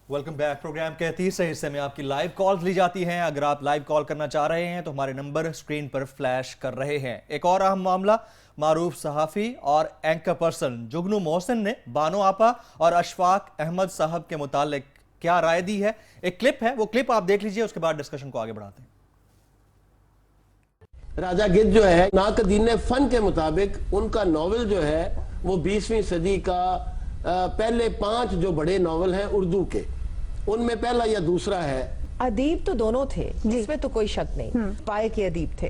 Welcome back. Programme के तीसरे हिस्से में आपकी लाइव कॉल्स ली जाती हैं। अगर आप लाइव कॉल करना चाह रहे हैं तो हमारे नंबर स्क्रीन पर फ्लैश कर रहे हैं। एक और अहम मामला, मारूफ सहाफी और एंकर पर्सन जुगनू मोहसिन ने बानो आपा और अशफाक अहमद साहब के मुतालिक क्या राय दी है। एक क्लिप है, वो क्लिप आप देख लीजिए, उसके बाद डिस्कशन को आगे बढ़ाते हैं। राजा गिद्ध जो है नाकदीन फन के मुताबिक उनका नॉवल जो है वो 20वीं सदी का पहले 5 जो बड़े नॉवल हैं उर्दू के, उनमें पहला या दूसरा है। अदीब तो दोनों थे, इसमें तो कोई शक नहीं, पाए के अदीब थे,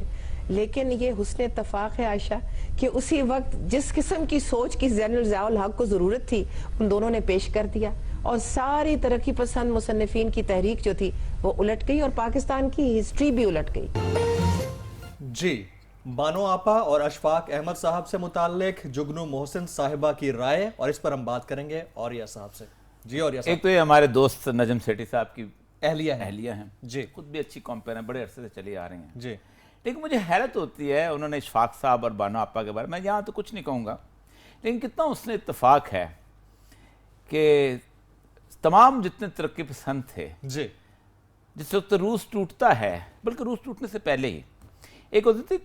लेकिन ये हुस्न इत्तफाक है आयशा कि उसी वक्त जिस किस्म की सोच की जनरल ज़ियाउल हक को जरूरत थी उन दोनों ने पेश कर दिया और सारी तरक्की पसंद मुसन्निफीन की तहरीक जो थी वो उलट गई और पाकिस्तान की हिस्ट्री भी उलट गई। जी, बानो आपा और अशफाक अहमद साहब से मुताल्लिक जुगनू मोहसिन साहिबा की राय, और इस पर हम बात करेंगे औरिया साहब से। जी औरिया साहब। एक तो ये हमारे दोस्त नजम सेठी साहब की अहलिया हैं जी, खुद भी अच्छी कॉम्पेयर हैं, बड़े अरसे से चली आ रही हैं जी। लेकिन मुझे हैरत होती है, उन्होंने इशफाक साहब और बानो आपा के बारे में, यहाँ तो कुछ नहीं कहूँगा, लेकिन कितना उसने इत्तेफाक है कि तमाम जितने तरक्की पसंद थे, जी, जिस वक्त रूस टूटता है, बल्कि रूस टूटने से पहले ही एक होती थी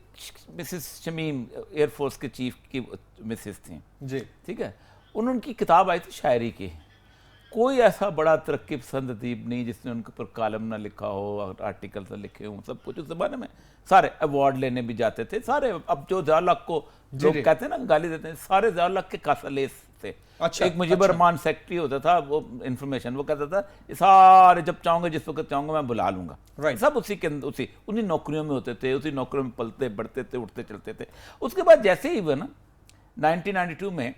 मिसिस शमीम, एयरफोर्स के चीफ की मिसिस थी जी, ठीक है, उनकी किताब आई थी शायरी की। कोई ऐसा बड़ा तरक्की पसंद अदीब नहीं जिसने उनके ऊपर कालम ना लिखा हो, आर्टिकल ना लिखे हों, सब कुछ। उस ज़माने में सारे अवार्ड लेने भी जाते थे सारे। अब जो ज़ियाउल हक को लोग कहते हैं ना, गाली देते हैं, सारे ज़ियाउल हक के कासालेस थे। अच्छा, एक मुजीबर रहमान सेक्रेटरी होता था, वो इंफॉर्मेशन, वो कहता था ये सारे जब चाहूँगा, जिस वक्त चाहूँगा मैं बुला लूँगा। राइट। सब उसी के अंदर, उन्हीं नौकरियों में होते थे, उसी नौकरियों में पलते बढ़ते थे, उठते चलते थे। उसके बाद जैसे ही वो ना 1992 में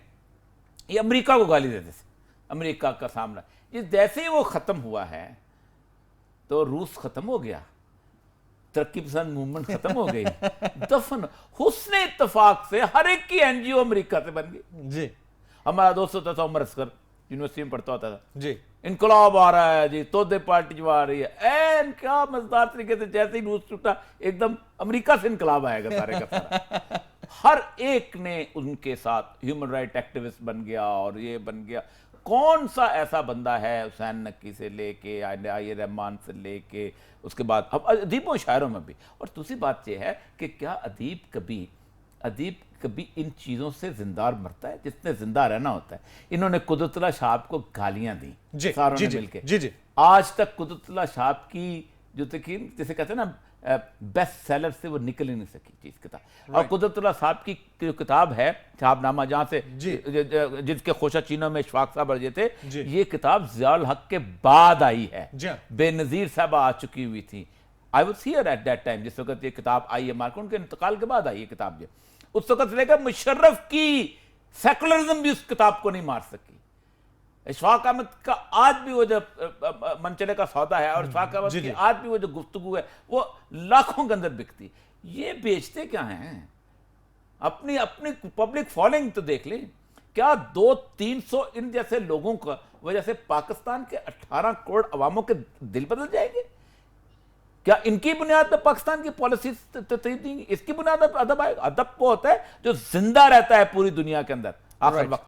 ये अमेरिका को गाली देते थे, अमेरिका का सामना, जैसे ही वो खत्म हुआ है तो रूस खत्म हो गया, तरक्की पसंद मूवमेंट खत्म हो गई। दफन हुस्ने इत्तफाक से हर एक की एनजीओ अमेरिका से बन गई। जी, हमारा दोस्त होता था उमर असगर, यूनिवर्सिटी में पढ़ता होता था जी, इनकलाब आ रहा है जी, तोदे पार्टी जो आ रही है, एन क्या मजेदार तरीके से जैसे ही रूस टूटा एकदम अमेरिका से इनकलाब आएगा सारे का सारा। हर एक ने उनके साथ ह्यूमन राइट एक्टिविस्ट बन गया और ये बन गया। कौन सा ऐसा बंदा है हुसैन नक्की से लेके आई रहमान से लेके उसके बाद अब अदीबों शायरों में भी। और दूसरी बात यह है कि क्या अदीब कभी इन चीज़ों से जिंदार मरता है जिसने जिंदा रहना होता है। इन्होंने कुदरतुल्लाह साहब को गालियां दी सारों ने मिलके। जी, जी, आज तक कुदरतुल्लाह साहब की जो तकीन, जैसे कहते हैं ना, बेस्ट सेलर से वो निकल ही नहीं सकी चीज किताब। और कुदरतुल्लाह साहब की जो किताब है शहाबनामा, जहाँ से जिसके खोशा चीनों में इशफाक साहब अर्जे थे, ये किताब ज़ियाउल हक के बाद आई है, बेनज़ीर साहब आ चुकी हुई थी। I was here at that time, जिस वक्त ये किताब आई है मार्केट, उनके इंतकाल के बाद आई ये किताब। ये उस वक्त से लेकर मुशर्रफ की सेकुलरिज्म भी उस किताब को नहीं मार सकी। इशफाक अहमद का आज भी वो जो मनचले का सौदा है, और इशफाक अहमद की आज भी वो जो गुफ्तगू है वो लाखों के अंदर बिकती। ये बेचते क्या हैं? अपनी अपनी पब्लिक फॉलोइंग तो देख लें। क्या 200-300 इन जैसे लोगों का वजह से पाकिस्तान के 18 करोड़ अवामों के दिल बदल जाएंगे? क्या इनकी बुनियाद पर पाकिस्तान की पॉलिसी इसकी बुनियाद पर अदब आएगा? अदब वो होता है जो जिंदा रहता है पूरी दुनिया के अंदर आखिर वक्त।